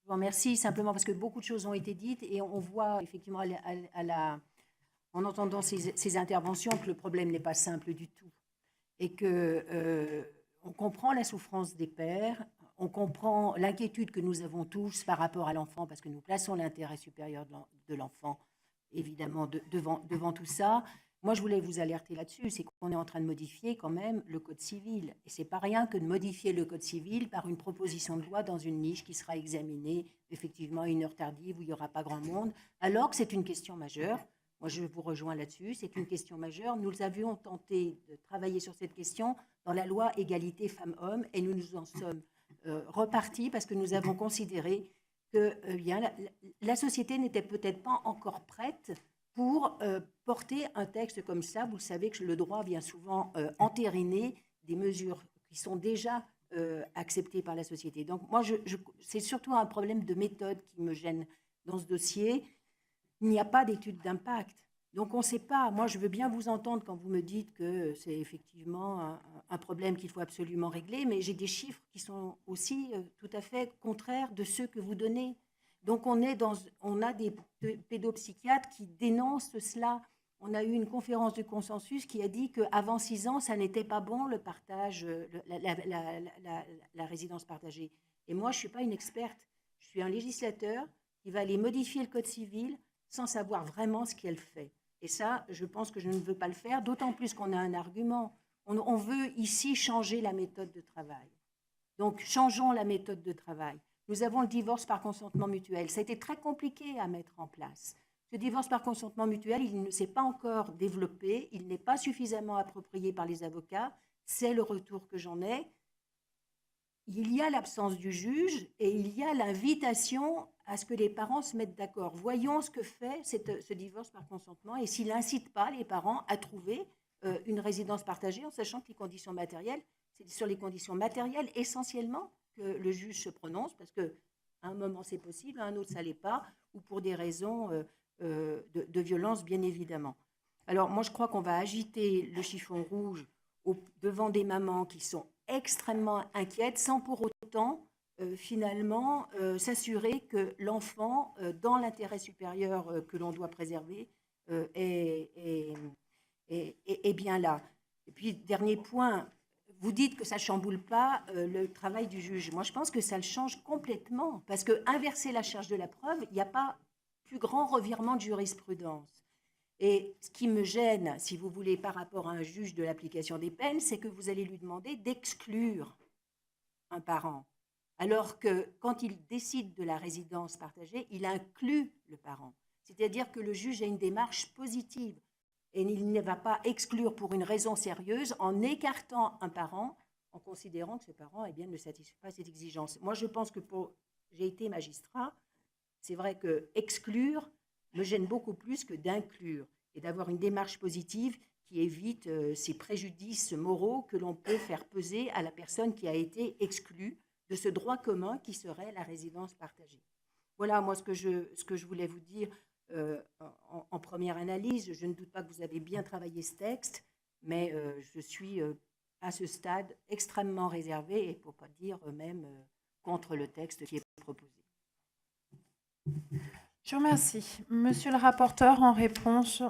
vous remercie simplement parce que beaucoup de choses ont été dites et on voit effectivement en entendant ces interventions que le problème n'est pas simple du tout et que on comprend la souffrance des pères, on comprend l'inquiétude que nous avons tous par rapport à l'enfant parce que nous plaçons l'intérêt supérieur de l'enfant évidemment devant tout ça. Moi, je voulais vous alerter là-dessus, c'est qu'on est en train de modifier quand même le Code civil. Et c'est pas rien que de modifier le Code civil par une proposition de loi dans une niche qui sera examinée effectivement à une heure tardive où il n'y aura pas grand monde, alors que c'est une question majeure. Moi, je vous rejoins là-dessus, c'est une question majeure. Nous avions tenté de travailler sur cette question dans la loi égalité femmes-hommes et nous nous en sommes repartis parce que nous avons considéré que la société n'était peut-être pas encore prête pour porter un texte comme ça. Vous savez que le droit vient souvent entériner des mesures qui sont déjà acceptées par la société. Donc moi, c'est surtout un problème de méthode qui me gêne dans ce dossier. Il n'y a pas d'étude d'impact. Donc on ne sait pas. Moi, je veux bien vous entendre quand vous me dites que c'est effectivement un problème qu'il faut absolument régler, mais j'ai des chiffres qui sont aussi tout à fait contraires de ceux que vous donnez. Donc on a des pédopsychiatres qui dénoncent cela. On a eu une conférence de consensus qui a dit qu'avant 6 ans, ça n'était pas bon le partage, la résidence partagée. Et moi, je ne suis pas une experte. Je suis un législateur qui va aller modifier le Code civil sans savoir vraiment ce qu'elle fait. Et ça, je pense que je ne veux pas le faire, d'autant plus qu'on a un argument. On veut ici changer la méthode de travail. Donc, changeons la méthode de travail. Nous avons le divorce par consentement mutuel. Ça a été très compliqué à mettre en place. Ce divorce par consentement mutuel, il ne s'est pas encore développé, il n'est pas suffisamment approprié par les avocats. C'est le retour que j'en ai. Il y a l'absence du juge et il y a l'invitation à ce que les parents se mettent d'accord. Voyons ce que fait ce divorce par consentement et s'il n'incite pas les parents à trouver une résidence partagée en sachant que les conditions matérielles, c'est sur les conditions matérielles essentiellement que le juge se prononce parce qu'à un moment c'est possible, à un autre ça ne l'est pas, ou pour des raisons de violence bien évidemment. Alors moi je crois qu'on va agiter le chiffon rouge devant des mamans qui sont extrêmement inquiètes sans pour autant finalement s'assurer que l'enfant, dans l'intérêt supérieur que l'on doit préserver, est bien là. Et puis, dernier point, vous dites que ça ne chamboule pas le travail du juge. Moi, je pense que ça le change complètement, parce que inverser la charge de la preuve, il n'y a pas plus grand revirement de jurisprudence. Et ce qui me gêne, si vous voulez, par rapport à un juge de l'application des peines, c'est que vous allez lui demander d'exclure un parent. Alors que quand il décide de la résidence partagée, il inclut le parent. C'est-à-dire que le juge a une démarche positive et il ne va pas exclure pour une raison sérieuse en écartant un parent, en considérant que ce parent ne satisfait pas cette exigence. Moi, je pense que j'ai été magistrat, c'est vrai que exclure me gêne beaucoup plus que d'inclure et d'avoir une démarche positive qui évite ces préjudices moraux que l'on peut faire peser à la personne qui a été exclue de ce droit commun qui serait la résidence partagée. Voilà, moi, ce que je voulais vous dire en première analyse. Je ne doute pas que vous avez bien travaillé ce texte, mais je suis à ce stade extrêmement réservée, et pour ne pas dire même contre le texte qui est proposé. Je vous remercie. Monsieur le rapporteur, en réponse.